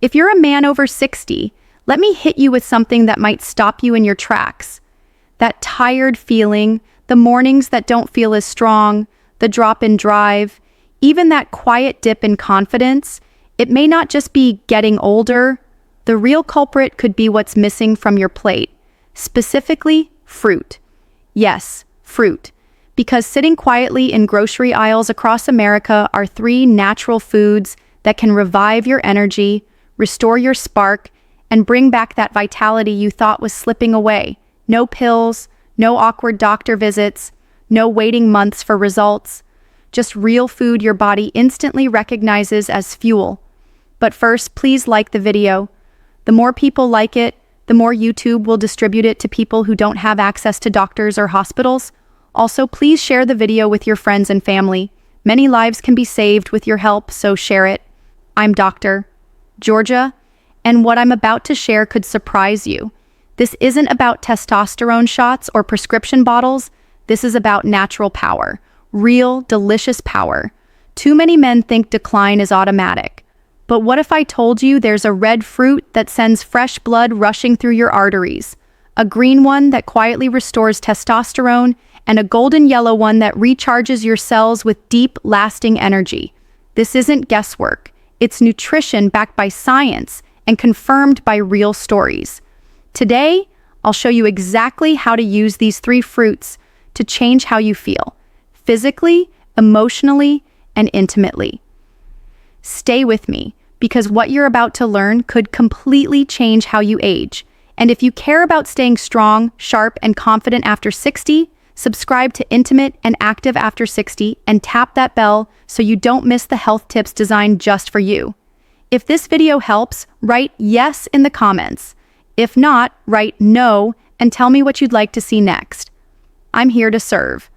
If you're a man over 60, let me hit you with something that might stop you in your tracks. That tired feeling, the mornings that don't feel as strong, the drop in drive, even that quiet dip in confidence, it may not just be getting older. The real culprit could be what's missing from your plate. Specifically, fruit. Yes, fruit. Because sitting quietly in grocery aisles across America are 3 natural foods that can revive your energy, restore your spark, and bring back that vitality you thought was slipping away. No pills, no awkward doctor visits, no waiting months for results. Just real food your body instantly recognizes as fuel. But first, please like the video. The more people like it, the more YouTube will distribute it to people who don't have access to doctors or hospitals. Also, please share the video with your friends and family. Many lives can be saved with your help, so share it. I'm Dr. Georgia, and what I'm about to share could surprise you. This isn't about testosterone shots or prescription bottles. This is about natural power. Real, delicious power. Too many men think decline is automatic. But what if I told you there's a red fruit that sends fresh blood rushing through your arteries, a green one that quietly restores testosterone, and a golden yellow one that recharges your cells with deep, lasting energy? This isn't guesswork. It's nutrition backed by science and confirmed by real stories. Today, I'll show you exactly how to use these 3 fruits to change how you feel, physically, emotionally, and intimately. Stay with me, because what you're about to learn could completely change how you age. And if you care about staying strong, sharp, and confident after 60, subscribe to Intimate and Active After 60 and tap that bell so you don't miss the health tips designed just for you. If this video helps, write yes in the comments. If not, write no and tell me what you'd like to see next. I'm here to serve.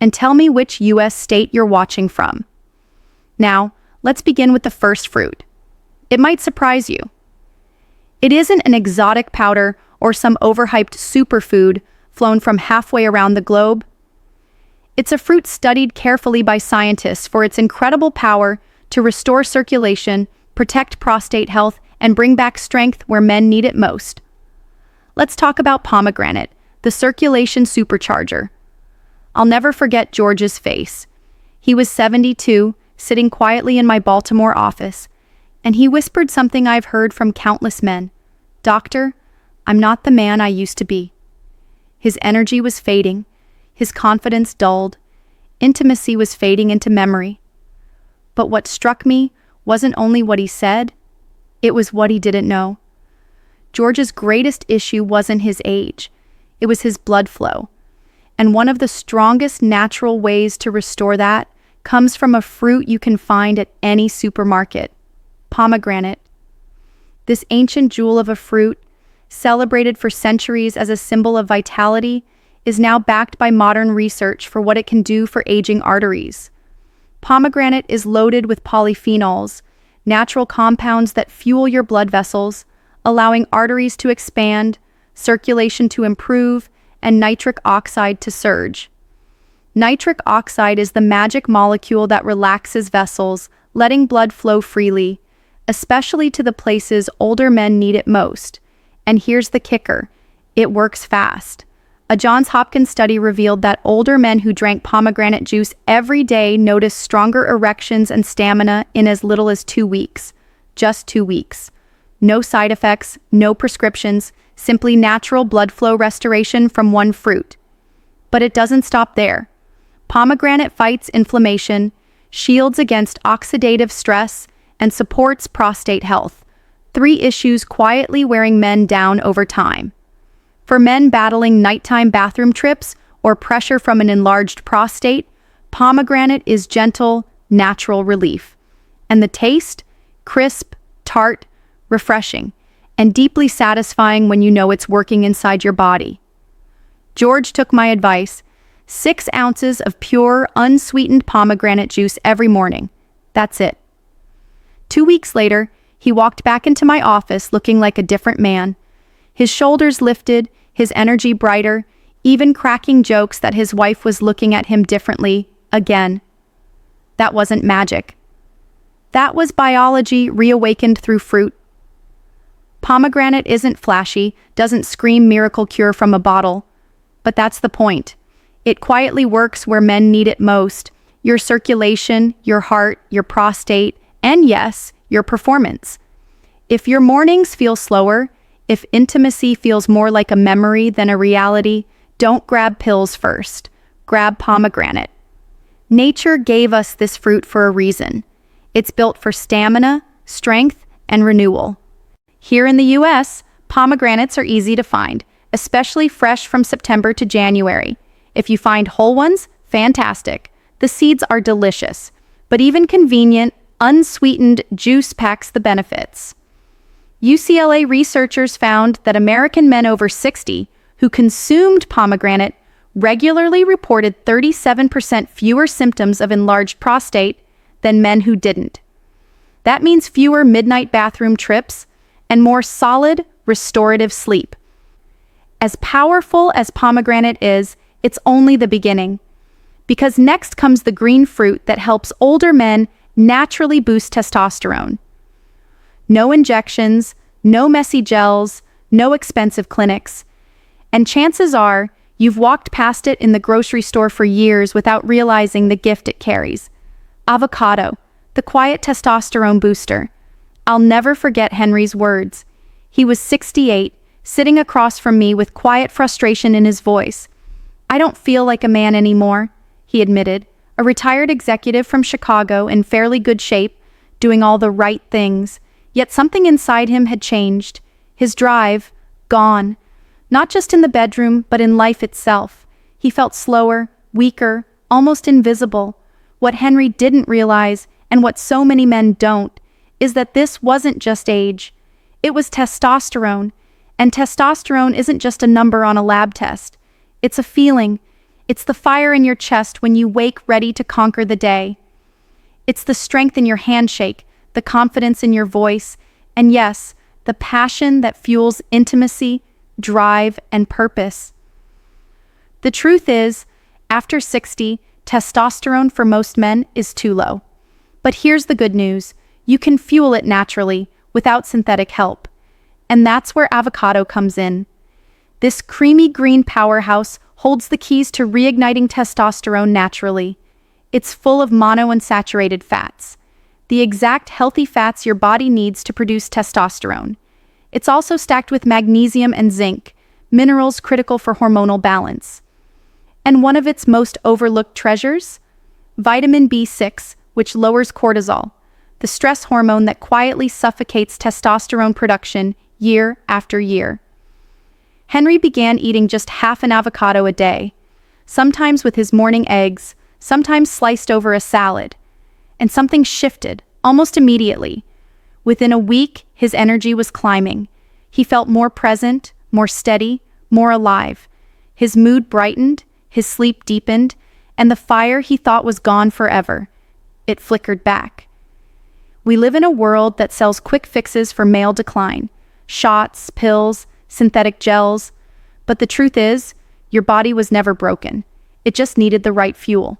And tell me which US state you're watching from. Now, let's begin with the first fruit. It might surprise you. It isn't an exotic powder or some overhyped superfood flown from halfway around the globe. It's a fruit studied carefully by scientists for its incredible power to restore circulation, protect prostate health, and bring back strength where men need it most. Let's talk about pomegranate, the circulation supercharger. I'll never forget George's face. He was 72, sitting quietly in my Baltimore office, and he whispered something I've heard from countless men. "Doctor, I'm not the man I used to be." His energy was fading, his confidence dulled, intimacy was fading into memory. But what struck me wasn't only what he said, it was what he didn't know. George's greatest issue wasn't his age, it was his blood flow. And one of the strongest natural ways to restore that comes from a fruit you can find at any supermarket: pomegranate. This ancient jewel of a fruit, celebrated for centuries as a symbol of vitality, is now backed by modern research for what it can do for aging arteries. Pomegranate is loaded with polyphenols, natural compounds that fuel your blood vessels, allowing arteries to expand, circulation to improve, and nitric oxide to surge. Nitric oxide is the magic molecule that relaxes vessels, letting blood flow freely, especially to the places older men need it most. And here's the kicker: it works fast. A Johns Hopkins study revealed that older men who drank pomegranate juice every day noticed stronger erections and stamina in as little as 2 weeks. Just 2 weeks. No side effects, no prescriptions, simply natural blood flow restoration from one fruit. But it doesn't stop there. Pomegranate fights inflammation, shields against oxidative stress, and supports prostate health. 3 issues quietly wearing men down over time. For men battling nighttime bathroom trips or pressure from an enlarged prostate, pomegranate is gentle, natural relief. And the taste? Crisp, tart, refreshing, and deeply satisfying when you know it's working inside your body. George took my advice: 6 ounces of pure, unsweetened pomegranate juice every morning. That's it. 2 weeks later, he walked back into my office looking like a different man. His shoulders lifted, his energy brighter, even cracking jokes that his wife was looking at him differently again. That wasn't magic. That was biology reawakened through fruit. Pomegranate isn't flashy, doesn't scream miracle cure from a bottle. But that's the point. It quietly works where men need it most. Your circulation, your heart, your prostate, and yes, your performance. If your mornings feel slower, if intimacy feels more like a memory than a reality, don't grab pills first. Grab pomegranate. Nature gave us this fruit for a reason. It's built for stamina, strength, and renewal. Here in the US, pomegranates are easy to find, especially fresh from September to January. If you find whole ones, fantastic. The seeds are delicious, but even convenient, unsweetened juice packs the benefits. UCLA researchers found that American men over 60 who consumed pomegranate regularly reported 37% fewer symptoms of enlarged prostate than men who didn't. That means fewer midnight bathroom trips and more solid, restorative sleep. As powerful as pomegranate is, it's only the beginning. Because next comes the green fruit that helps older men naturally boost testosterone. No injections, no messy gels, no expensive clinics. And chances are, you've walked past it in the grocery store for years without realizing the gift it carries. Avocado, the quiet testosterone booster. I'll never forget Henry's words. He was 68, sitting across from me with quiet frustration in his voice. "I don't feel like a man anymore," he admitted, a retired executive from Chicago in fairly good shape, doing all the right things. Yet something inside him had changed. His drive, gone. Not just in the bedroom, but in life itself. He felt slower, weaker, almost invisible. What Henry didn't realize, and what so many men don't, is that this wasn't just age. It was testosterone. And testosterone isn't just a number on a lab test. It's a feeling. It's the fire in your chest when you wake ready to conquer the day. It's the strength in your handshake, the confidence in your voice, and yes, the passion that fuels intimacy, drive, and purpose. The truth is, after 60, testosterone for most men is too low. But here's the good news. You can fuel it naturally, without synthetic help. And that's where avocado comes in. This creamy green powerhouse holds the keys to reigniting testosterone naturally. It's full of monounsaturated fats, the exact healthy fats your body needs to produce testosterone. It's also stacked with magnesium and zinc, minerals critical for hormonal balance. And one of its most overlooked treasures? Vitamin B6, which lowers cortisol, the stress hormone that quietly suffocates testosterone production year after year. Henry began eating just half an avocado a day, sometimes with his morning eggs, sometimes sliced over a salad. And something shifted, almost immediately. Within a week, his energy was climbing. He felt more present, more steady, more alive. His mood brightened, his sleep deepened, and the fire he thought was gone forever, it flickered back. We live in a world that sells quick fixes for male decline. Shots, pills, synthetic gels. But the truth is, your body was never broken. It just needed the right fuel.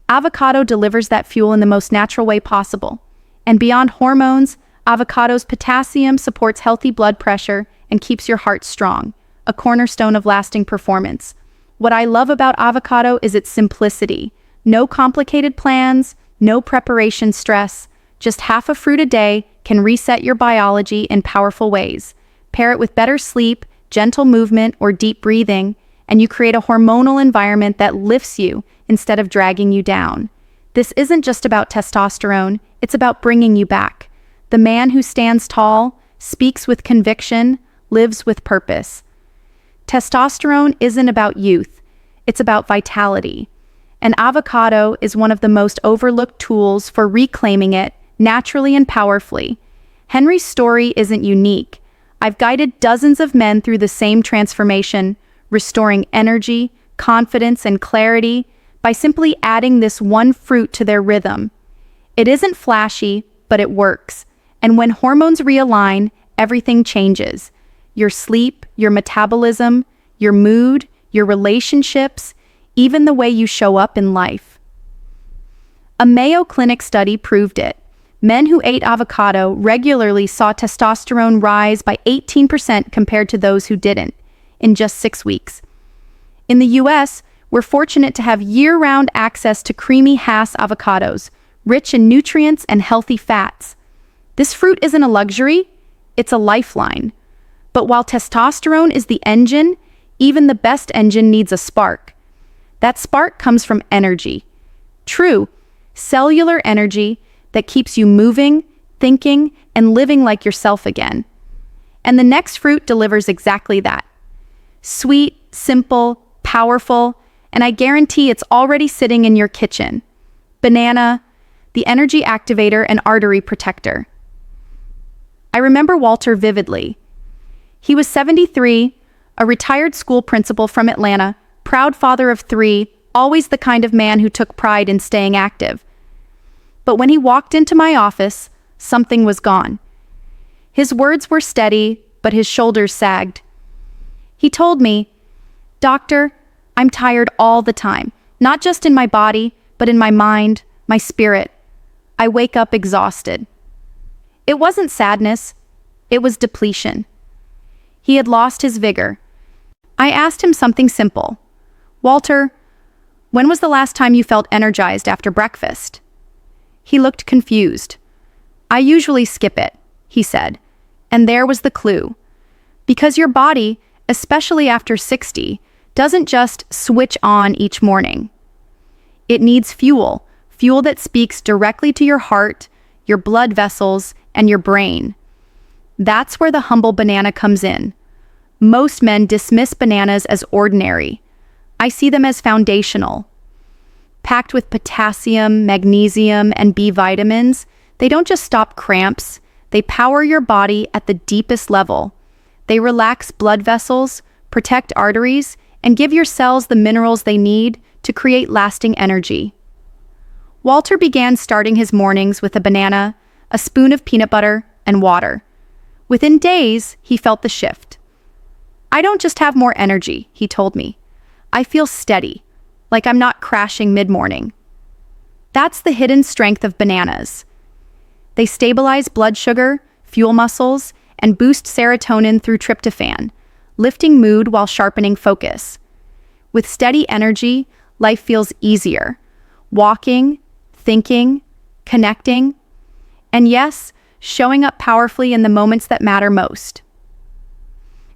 Avocado delivers that fuel in the most natural way possible. And beyond hormones, avocado's potassium supports healthy blood pressure and keeps your heart strong, a cornerstone of lasting performance. What I love about avocado is its simplicity. No complicated plans, no preparation stress. Just half a fruit a day can reset your biology in powerful ways. Pair it with better sleep, gentle movement, or deep breathing, and you create a hormonal environment that lifts you instead of dragging you down. This isn't just about testosterone, it's about bringing you back. The man who stands tall, speaks with conviction, lives with purpose. Testosterone isn't about youth, it's about vitality. And avocado is one of the most overlooked tools for reclaiming it naturally and powerfully. Henry's story isn't unique. I've guided dozens of men through the same transformation, restoring energy, confidence, and clarity by simply adding this one fruit to their rhythm. It isn't flashy, but it works. And when hormones realign, everything changes. Your sleep, your metabolism, your mood, your relationships, even the way you show up in life. A Mayo Clinic study proved it. Men who ate avocado regularly saw testosterone rise by 18% compared to those who didn't, in just 6 weeks. In the US, we're fortunate to have year-round access to creamy Hass avocados, rich in nutrients and healthy fats. This fruit isn't a luxury, it's a lifeline. But while testosterone is the engine, even the best engine needs a spark. That spark comes from energy. True, cellular energy that keeps you moving, thinking, and living like yourself again. And the next fruit delivers exactly that. Sweet, simple, powerful, and I guarantee it's already sitting in your kitchen. Banana, the energy activator and artery protector. I remember Walter vividly. He was 73, a retired school principal from Atlanta, proud father of 3, always the kind of man who took pride in staying active. But when he walked into my office, something was gone. His words were steady, but his shoulders sagged. He told me, "Doctor, I'm tired all the time, not just in my body, but in my mind, my spirit. I wake up exhausted." It wasn't sadness, it was depletion. He had lost his vigor. I asked him something simple. "Walter, when was the last time you felt energized after breakfast?" He looked confused. "I usually skip it," he said. And there was the clue. Because your body, especially after 60, doesn't just switch on each morning. It needs fuel that speaks directly to your heart, your blood vessels, and your brain. That's where the humble banana comes in. Most men dismiss bananas as ordinary. I see them as foundational. Packed with potassium, magnesium, and B vitamins, they don't just stop cramps, they power your body at the deepest level. They relax blood vessels, protect arteries, and give your cells the minerals they need to create lasting energy. Walter began starting his mornings with a banana, a spoon of peanut butter, and water. Within days, he felt the shift. "I don't just have more energy," he told me. "I feel steady, like I'm not crashing mid-morning." That's the hidden strength of bananas. They stabilize blood sugar, fuel muscles, and boost serotonin through tryptophan, lifting mood while sharpening focus. With steady energy, life feels easier. Walking, thinking, connecting, and yes, showing up powerfully in the moments that matter most.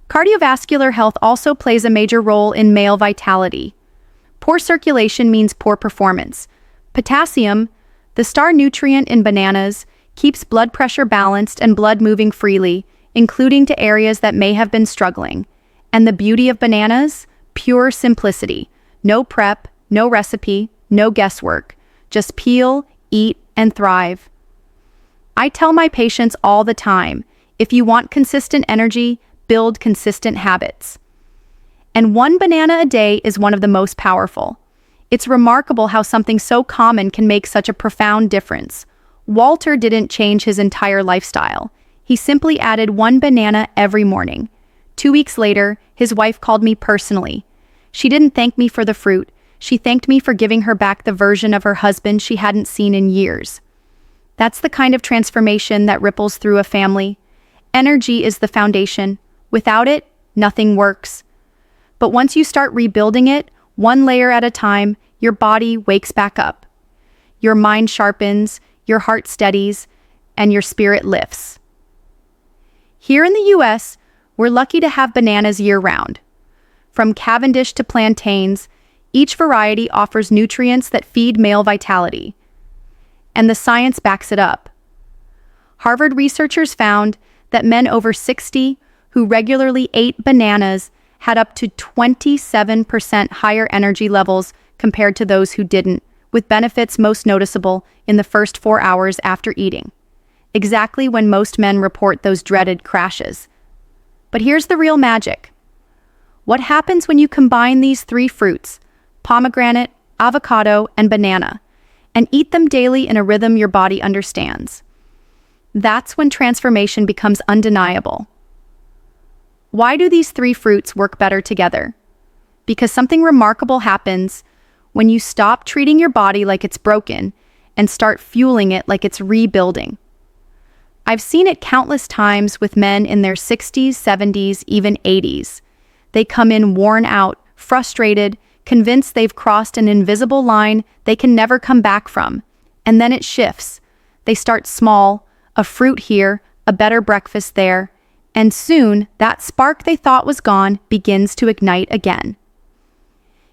Cardiovascular health also plays a major role in male vitality. Poor circulation means poor performance. Potassium, the star nutrient in bananas, keeps blood pressure balanced and blood moving freely, including to areas that may have been struggling. And the beauty of bananas? Pure simplicity. No prep, no recipe, no guesswork. Just peel, eat, and thrive. I tell my patients all the time, if you want consistent energy, build consistent habits. And one banana a day is one of the most powerful. It's remarkable how something so common can make such a profound difference. Walter didn't change his entire lifestyle. He simply added one banana every morning. 2 weeks later, his wife called me personally. She didn't thank me for the fruit. She thanked me for giving her back the version of her husband she hadn't seen in years. That's the kind of transformation that ripples through a family. Energy is the foundation. Without it, nothing works. But once you start rebuilding it, one layer at a time, your body wakes back up. Your mind sharpens, your heart steadies, and your spirit lifts. Here in the US, we're lucky to have bananas year-round. From Cavendish to plantains, each variety offers nutrients that feed male vitality. And the science backs it up. Harvard researchers found that men over 60 who regularly ate bananas had up to 27% higher energy levels compared to those who didn't, with benefits most noticeable in the first 4 hours after eating. Exactly when most men report those dreaded crashes. But here's the real magic. What happens when you combine these 3 fruits, pomegranate, avocado, and banana, and eat them daily in a rhythm your body understands? That's when transformation becomes undeniable. Why do these 3 fruits work better together? Because something remarkable happens when you stop treating your body like it's broken and start fueling it like it's rebuilding. I've seen it countless times with men in their 60s, 70s, even 80s. They come in worn out, frustrated, convinced they've crossed an invisible line they can never come back from. And then it shifts. They start small, a fruit here, a better breakfast there, and soon that spark they thought was gone begins to ignite again.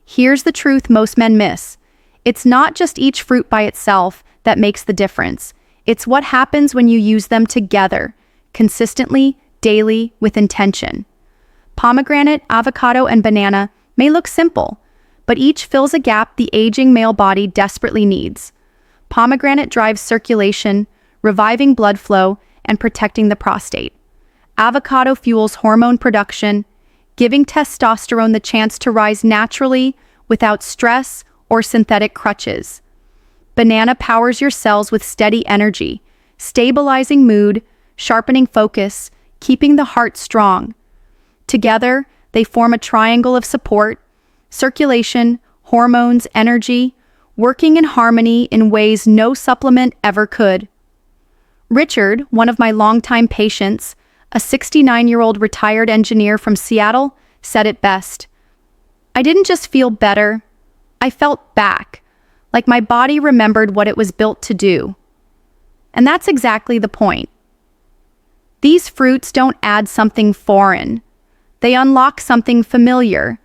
Here's the truth most men miss. It's not just each fruit by itself that makes the difference. It's what happens when you use them together, consistently, daily, with intention. Pomegranate, avocado, and banana may look simple, but each fills a gap the aging male body desperately needs. Pomegranate drives circulation, reviving blood flow, and protecting the prostate. Avocado fuels hormone production, giving testosterone the chance to rise naturally without stress or synthetic crutches. Banana powers your cells with steady energy, stabilizing mood, sharpening focus, keeping the heart strong. Together, they form a triangle of support, circulation, hormones, energy, working in harmony in ways no supplement ever could. Richard, one of my longtime patients, a 69-year-old retired engineer from Seattle, said it best. I didn't just feel better, I felt back, like my body remembered what it was built to do. And that's exactly the point. These fruits don't add something foreign. They unlock something familiar,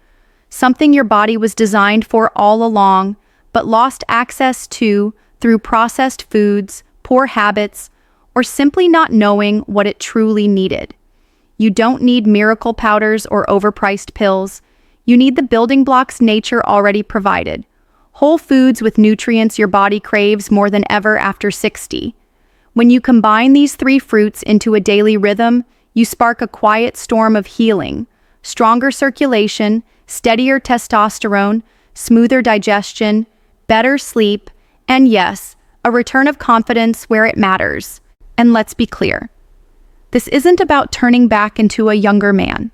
something your body was designed for all along, but lost access to through processed foods, poor habits, or simply not knowing what it truly needed. You don't need miracle powders or overpriced pills. You need the building blocks nature already provided. Whole foods with nutrients your body craves more than ever after 60. When you combine these three fruits into a daily rhythm, you spark a quiet storm of healing, stronger circulation, steadier testosterone, smoother digestion, better sleep, and yes, a return of confidence where it matters. And let's be clear, this isn't about turning back into a younger man.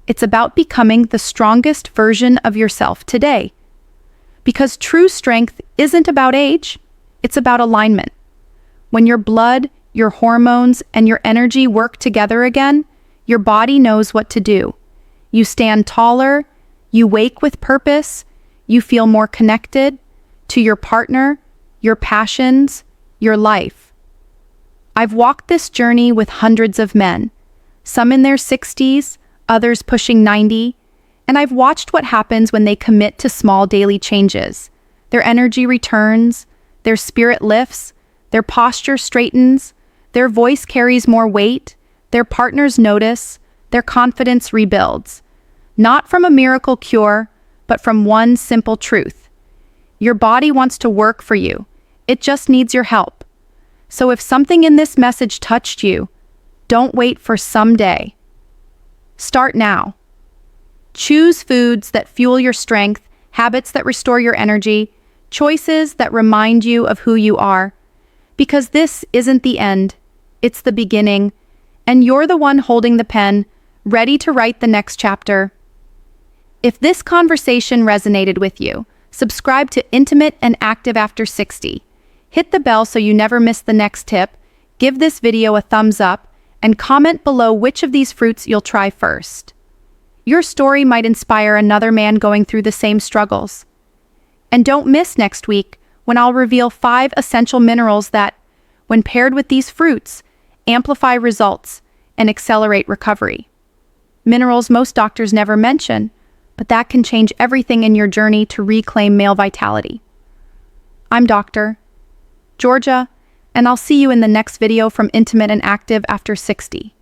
It's about becoming the strongest version of yourself today. Because true strength isn't about age, it's about alignment. When your blood, your hormones, and your energy work together again, your body knows what to do. You stand taller, you wake with purpose, you feel more connected to your partner, your passions, your life. I've walked this journey with hundreds of men, some in their 60s, others pushing 90, and I've watched what happens when they commit to small daily changes. Their energy returns, their spirit lifts, their posture straightens, their voice carries more weight, their partners notice, their confidence rebuilds. Not from a miracle cure, but from one simple truth. Your body wants to work for you. It just needs your help. So if something in this message touched you, don't wait for someday. Start now. Choose foods that fuel your strength, habits that restore your energy, choices that remind you of who you are. Because this isn't the end, it's the beginning, and you're the one holding the pen, ready to write the next chapter. If this conversation resonated with you, subscribe to Intimate and Active After 60. Hit the bell so you never miss the next tip, give this video a thumbs up, and comment below which of these fruits you'll try first. Your story might inspire another man going through the same struggles. And don't miss next week when I'll reveal 5 essential minerals that, when paired with these fruits, amplify results and accelerate recovery. Minerals most doctors never mention, but that can change everything in your journey to reclaim male vitality. I'm Dr. Georgia, and I'll see you in the next video from Intimate and Active After 60.